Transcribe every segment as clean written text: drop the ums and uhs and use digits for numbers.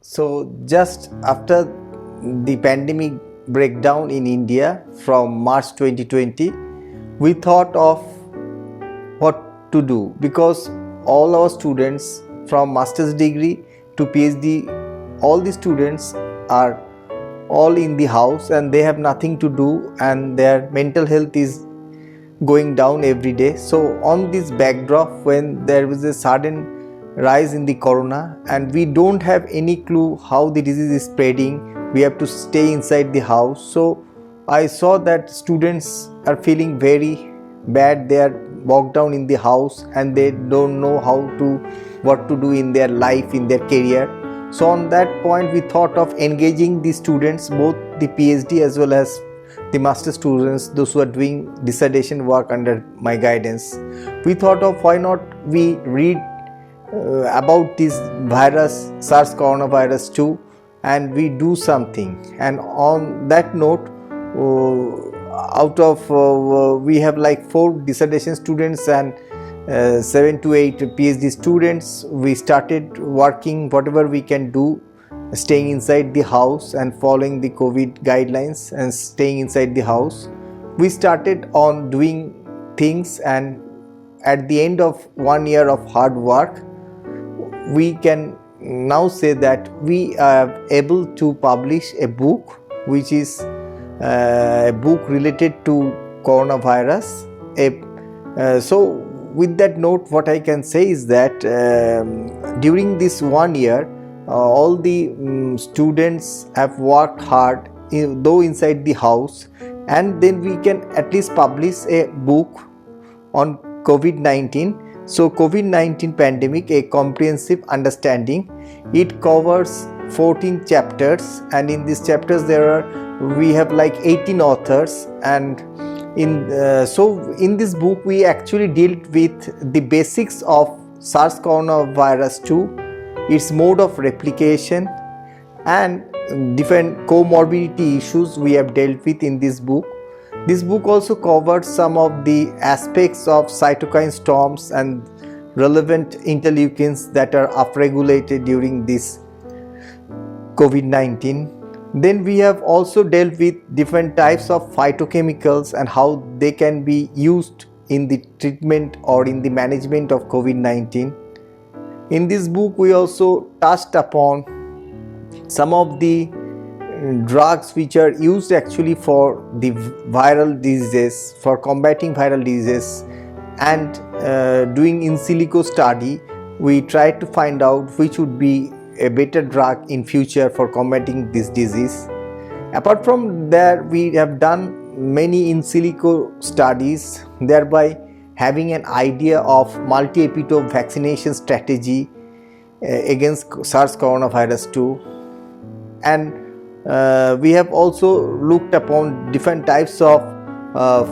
So just after the pandemic breakdown in India from March 2020, we thought of what to do, because all our students from master's degree to PhD, all the students are all in the house and they have nothing to do and their mental health is going down every day. So on this backdrop, when there was a sudden rise in the corona and we don't have any clue how the disease is spreading, we have to stay inside the house. So I saw that students are feeling very bad. They are bogged down in the house and they don't know what to do in their life, in their career. So on that point, we thought of engaging the students, both the PhD as well as the master students, those who are doing dissertation work under my guidance. We thought of why not we read about this virus, SARS coronavirus 2, and we do something. And on that note, we have like 4 dissertation students and 7 to 8 PhD students. We started working whatever we can do, staying inside the house and following the COVID guidelines and staying inside the house. We started on doing things, and at the end of 1 year of hard work, we can now say that we are able to publish a book, which is a book related to coronavirus. So with that note, what I can say is that during this 1 year, all the students have worked hard, though inside the house, and then we can at least publish a book on COVID-19. So COVID-19 pandemic, a comprehensive understanding. It covers 14 chapters, and in these chapters we have like 18 authors, and in this book we actually dealt with the basics of SARS coronavirus 2, its mode of replication, and different comorbidity issues we have dealt with in this book. This book also covered some of the aspects of cytokine storms and relevant interleukins that are upregulated during this COVID-19. Then we have also dealt with different types of phytochemicals and how they can be used in the treatment or in the management of COVID-19. In this book, we also touched upon some of the drugs which are used actually for the viral diseases, for combating viral diseases, and doing in silico study, we tried to find out which would be a better drug in future for combating this disease. Apart from that, we have done many in silico studies, thereby having an idea of multi-epitope vaccination strategy against SARS coronavirus 2. And we have also looked upon different types of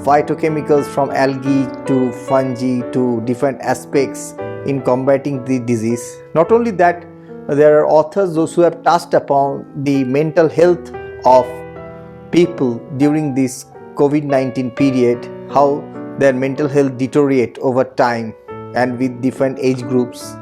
phytochemicals, from algae to fungi to different aspects in combating the disease. Not only that, there are authors those who have touched upon the mental health of people during this COVID-19 period, how their mental health deteriorate over time and with different age groups.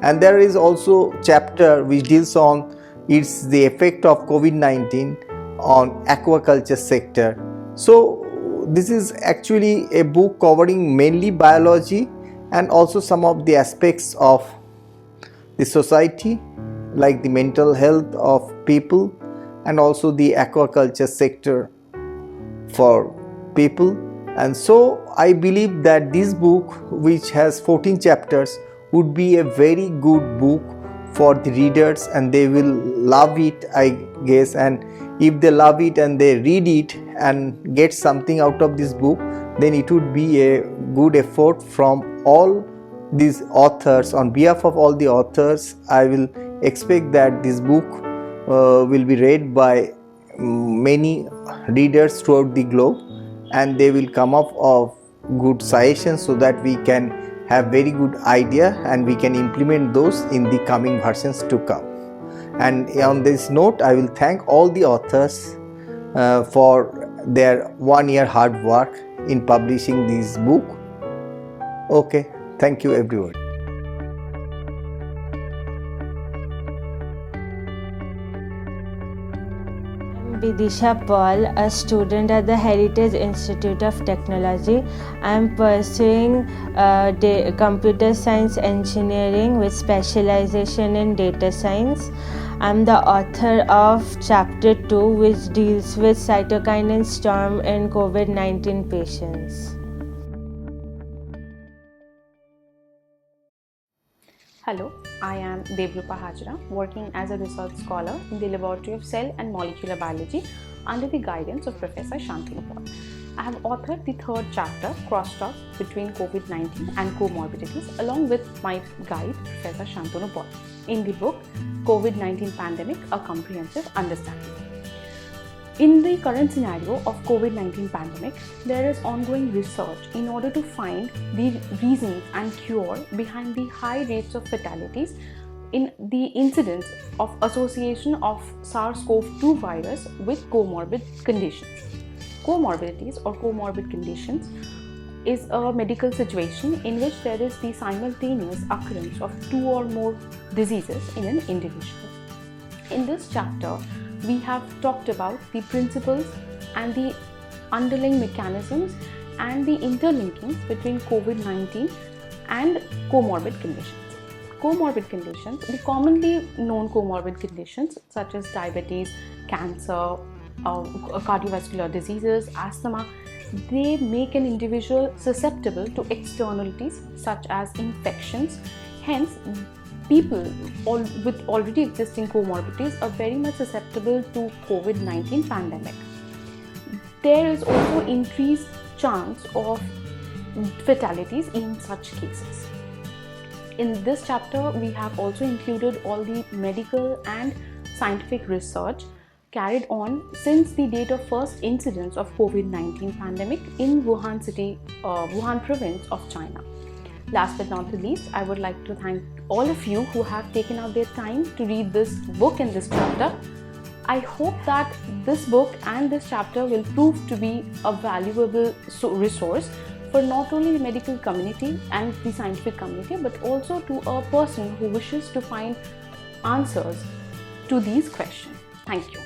And there is also chapter which deals on the effect of COVID-19 on aquaculture sector. So this is actually a book covering mainly biology and also some of the aspects of the society, like the mental health of people and also the aquaculture sector for people. And so I believe that this book, which has 14 chapters, would be a very good book for the readers, and they will love it, I guess. And if they love it and they read it and get something out of this book, then it would be a good effort from all these authors. On behalf of all the authors, I will expect that this book will be read by many readers throughout the globe, and they will come up of good suggestions so that we can have very good idea and we can implement those in the coming versions to come. And on this note, I will thank all the authors for their 1 year hard work in publishing this book. Okay, thank you everyone. Vidisha Paul, a student at the Heritage Institute of Technology. I am pursuing computer science engineering with specialization in data science. I am the author of Chapter 2, which deals with cytokine storm in COVID-19 patients. Hello, I am Devrupa Hajra, working as a research scholar in the Laboratory of Cell and Molecular Biology under the guidance of Professor Shantanu Paul. I have authored the third chapter, Crosstalk between COVID-19 and comorbidities, along with my guide, Professor Shantanu Paul, in the book COVID-19 Pandemic, A Comprehensive Understanding. In the current scenario of COVID-19 pandemic, there is ongoing research in order to find the reasons and cure behind the high rates of fatalities in the incidence of association of SARS-CoV-2 virus with comorbid conditions. Comorbidities or comorbid conditions is a medical situation in which there is the simultaneous occurrence of two or more diseases in an individual. In this chapter, we have talked about the principles and the underlying mechanisms and the interlinkings between COVID-19 and comorbid conditions. Comorbid conditions, the commonly known comorbid conditions such as diabetes, cancer, cardiovascular diseases, asthma, they make an individual susceptible to externalities such as infections. Hence, people with already existing comorbidities are very much susceptible to COVID-19 pandemic. There is also increased chance of fatalities in such cases. In this chapter, we have also included all the medical and scientific research carried on since the date of first incidence of COVID-19 pandemic in Wuhan city, Wuhan province of China. Last but not the least, I would like to thank all of you who have taken out their time to read this book and this chapter. I hope that this book and this chapter will prove to be a valuable resource for not only the medical community and the scientific community, but also to a person who wishes to find answers to these questions. Thank you.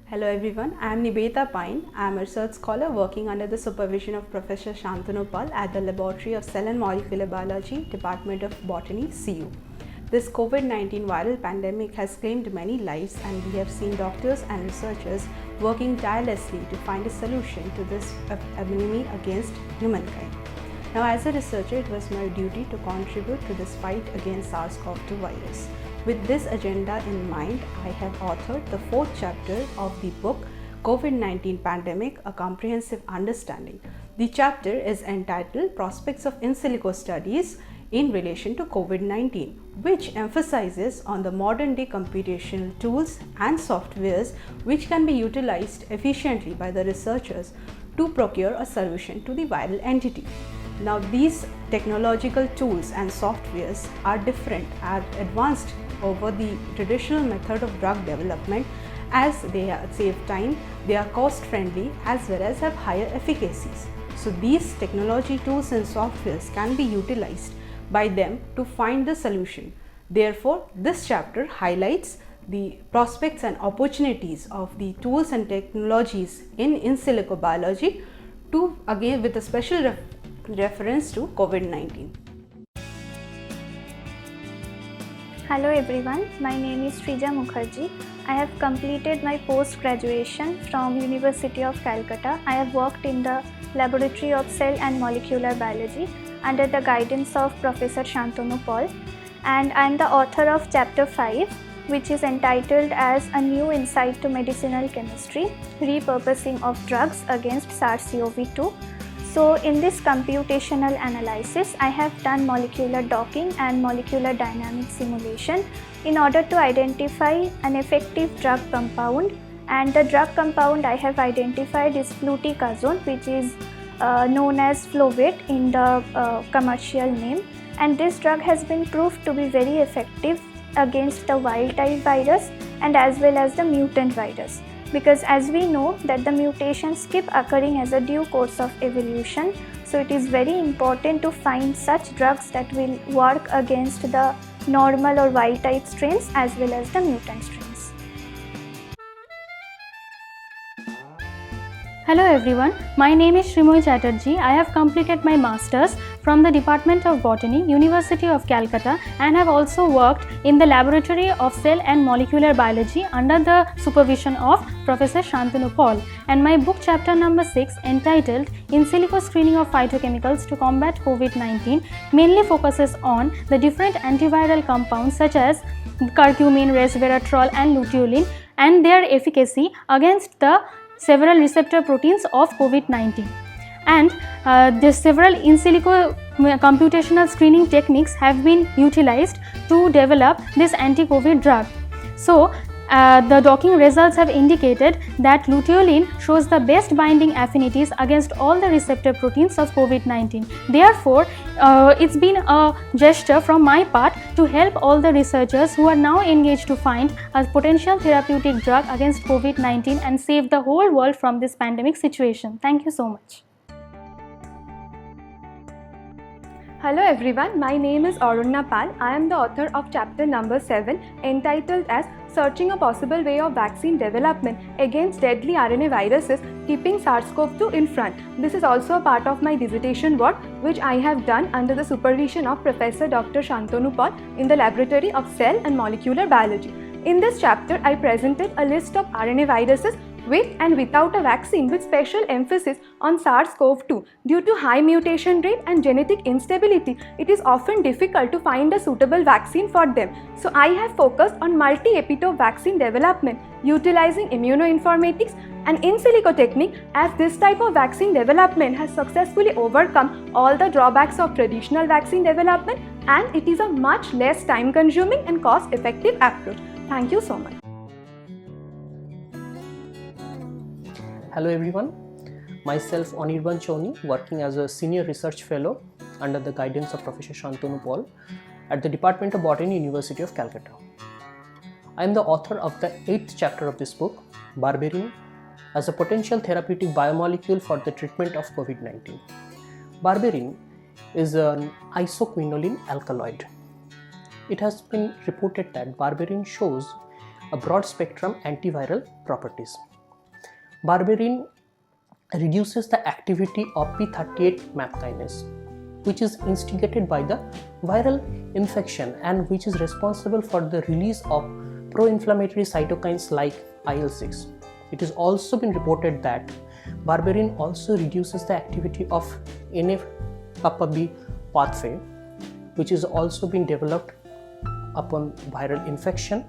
Hello everyone, I am Nivedita Pine. I am a research scholar working under the supervision of Professor Shantanu Paul at the Laboratory of Cell and Molecular Biology, Department of Botany, CU. This COVID-19 viral pandemic has claimed many lives, and we have seen doctors and researchers working tirelessly to find a solution to this epidemic against humankind. Now, as a researcher, it was my duty to contribute to this fight against SARS-CoV-2 virus. With this agenda in mind, I have authored the fourth chapter of the book COVID-19 Pandemic, A Comprehensive Understanding. The chapter is entitled Prospects of In Silico Studies in relation to COVID-19, which emphasizes on the modern day computational tools and softwares which can be utilized efficiently by the researchers to procure a solution to the viral entity. Now, these technological tools and softwares are different and advanced over the traditional method of drug development, as they save time, they are cost friendly, as well as have higher efficacies. So these technology tools and softwares can be utilized by them to find the solution. Therefore, this chapter highlights the prospects and opportunities of the tools and technologies in silico biology, to again with a special reference to COVID-19. Hello everyone, my name is Shrija Mukherjee. I have completed my post-graduation from University of Calcutta. I have worked in the Laboratory of Cell and Molecular Biology under the guidance of Professor Shantanu Paul, and I am the author of Chapter 5, which is entitled as A New Insight to Medicinal Chemistry, Repurposing of Drugs Against SARS-CoV-2. So in this computational analysis, I have done molecular docking and molecular dynamic simulation in order to identify an effective drug compound, and the drug compound I have identified is fluticasone, which is known as Flovate in the commercial name, and this drug has been proved to be very effective against the wild type virus and as well as the mutant virus, because as we know that the mutations keep occurring as a due course of evolution. So it is very important to find such drugs that will work against the normal or wild type strains as well as the mutant strains. Hello everyone, my name is Shrimoy Chatterjee. I have completed my Masters from the Department of Botany, University of Calcutta, and have also worked in the Laboratory of Cell and Molecular Biology under the supervision of Professor Shantanu Paul. And my book chapter number 6, entitled In Silico Screening of Phytochemicals to Combat COVID-19, mainly focuses on the different antiviral compounds such as curcumin, resveratrol and luteolin and their efficacy against the several receptor proteins of COVID-19. And the several in silico computational screening techniques have been utilized to develop this anti-COVID drug. So, the docking results have indicated that luteolin shows the best binding affinities against all the receptor proteins of COVID-19. Therefore, it's been a gesture from my part to help all the researchers who are now engaged to find a potential therapeutic drug against COVID-19 and save the whole world from this pandemic situation. Thank you so much. Hello everyone, my name is Arunna Pal. I am the author of chapter number 7 entitled as Searching a Possible Way of Vaccine Development Against Deadly RNA Viruses, Keeping SARS-CoV-2 in Front. This is also a part of my dissertation work which I have done under the supervision of Professor Dr. Shantanu Paul in the Laboratory of Cell and Molecular Biology. In this chapter, I presented a list of RNA viruses with and without a vaccine with special emphasis on SARS-CoV-2. Due to high mutation rate and genetic instability, it is often difficult to find a suitable vaccine for them. So I have focused on multi-epitope vaccine development utilizing immunoinformatics and in silico technique, as this type of vaccine development has successfully overcome all the drawbacks of traditional vaccine development, and it is a much less time consuming and cost effective approach. Thank you so much. Hello everyone, myself Anirban Choni, working as a Senior Research Fellow under the guidance of Professor Shantanu Paul at the Department of Botany, University of Calcutta. I am the author of the 8th chapter of this book, Barberine as a Potential Therapeutic Biomolecule for the Treatment of COVID-19. Barberine is an isoquinoline alkaloid. It has been reported that barberine shows a broad spectrum antiviral properties. Barberine reduces the activity of p38 MAP kinase, which is instigated by the viral infection and which is responsible for the release of pro-inflammatory cytokines like IL-6. It has also been reported that barberine also reduces the activity of NF-kappa B pathway, which is also been developed upon viral infection,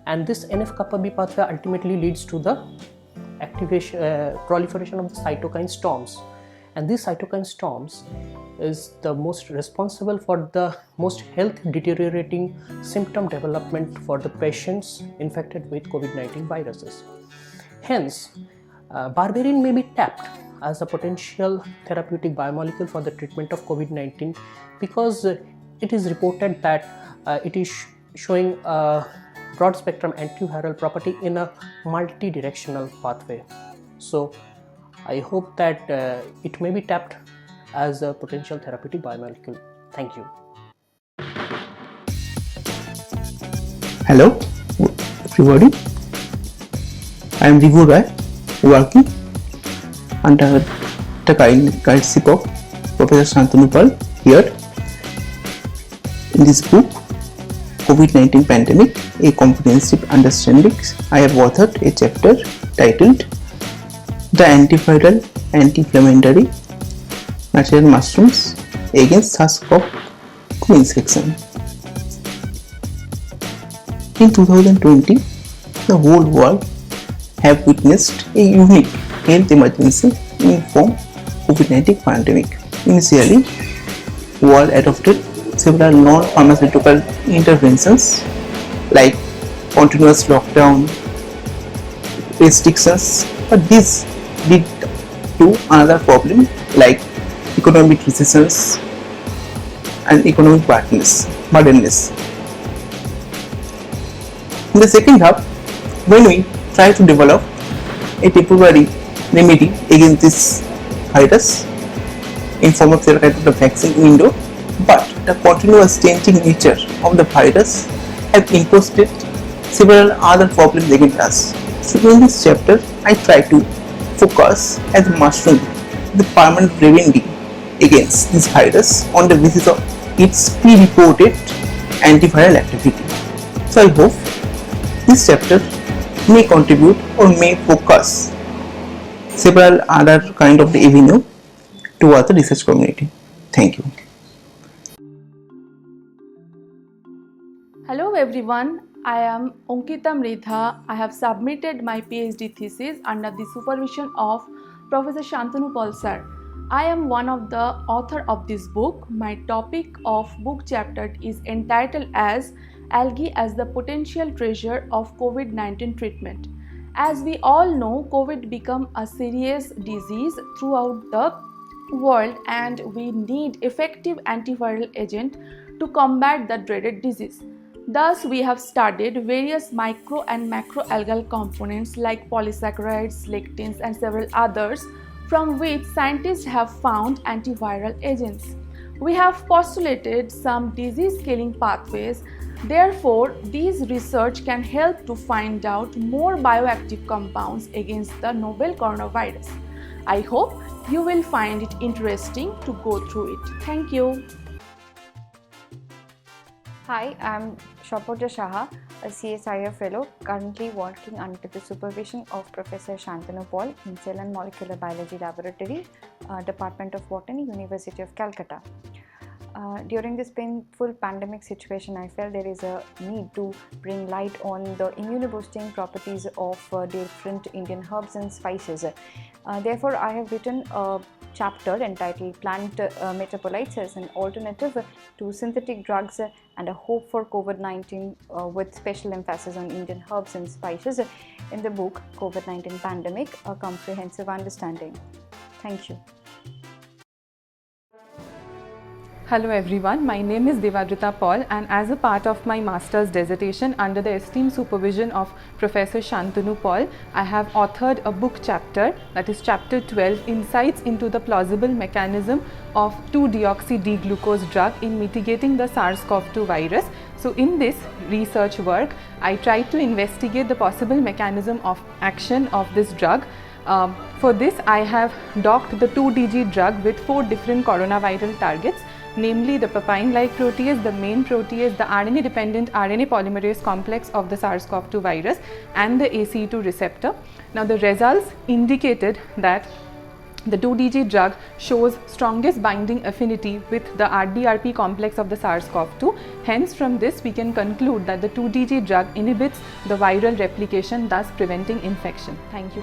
and this NF-kappa B pathway ultimately leads to the proliferation of the cytokine storms, and these cytokine storms is the most responsible for the most health deteriorating symptom development for the patients infected with COVID-19 viruses. Hence, barberine may be tapped as a potential therapeutic biomolecule for the treatment of COVID-19 because it is reported that it is showing a broad spectrum antiviral property in a multi-directional pathway. So I hope that it may be tapped as a potential therapeutic biomolecule. Thank you. Hello everybody, I am Ribhu Rai, working under the guidance of Professor Shantanu Paul here. In this book, COVID-19 Pandemic, a Comprehensive Understanding, I have authored a chapter titled The Antiviral Anti-Inflammatory Natural Mushrooms Against SARS-CoV-2 Infection. In 2020, the whole world have witnessed a unique health emergency in form of COVID-19 pandemic. Initially, the world adopted several non-pharmaceutical interventions like continuous lockdown, restrictions, but this led to another problem like economic recessions and economic burdenness. In the second half, when we try to develop a temporary remedy against this virus in form of therapeutic vaccine window, but the continuous changing nature of the virus have imposed several other problems against us. So in this chapter, I try to focus as a mushroom the permanent remedy against this virus on the basis of its pre-reported antiviral activity. So I hope this chapter may contribute or may focus several other kind of the avenue towards the research community. Thank you. Hello everyone, I am Ankita Mridha. I have submitted my PhD thesis under the supervision of Professor Shantanu Pal sir. I am one of the author of this book. My topic of book chapter is entitled as Algae as the Potential Treasure of COVID-19 Treatment. As we all know, COVID became a serious disease throughout the world and we need effective antiviral agent to combat the dreaded disease. Thus, we have studied various micro and macroalgal components like polysaccharides, lectins and several others from which scientists have found antiviral agents. We have postulated some disease-killing pathways. Therefore, these research can help to find out more bioactive compounds against the novel coronavirus. I hope you will find it interesting to go through it. Thank you. Hi, I'm Shapurja Shaha, a CSIR fellow currently working under the supervision of Professor Shantanu Pal in Cell and Molecular Biology Laboratory, Department of Botany, University of Calcutta. During this painful pandemic situation, I felt there is a need to bring light on the immunoboosting properties of different Indian herbs and spices. Therefore, I have written a chapter entitled Plant Metabolites as an Alternative to Synthetic Drugs and a Hope for COVID-19 with special emphasis on Indian herbs and spices in the book COVID-19 Pandemic, A Comprehensive Understanding. Thank you. Hello everyone, my name is Devadrita Paul and as a part of my master's dissertation under the esteemed supervision of Professor Shantanu Pal, I have authored a book chapter, that is chapter 12, Insights into the Plausible Mechanism of 2-deoxy-D-glucose drug in mitigating the SARS-CoV-2 virus. So in this research work, I tried to investigate the possible mechanism of action of this drug. For this, I have docked the 2-DG drug with 4 different coronaviral targets, namely the papain-like protease, the main protease, the RNA-dependent RNA polymerase complex of the SARS-CoV-2 virus and the ACE2 receptor. Now the results indicated that the 2-DG drug shows strongest binding affinity with the RDRP complex of the SARS-CoV-2. Hence, from this we can conclude that the 2-DG drug inhibits the viral replication, thus preventing infection. Thank you.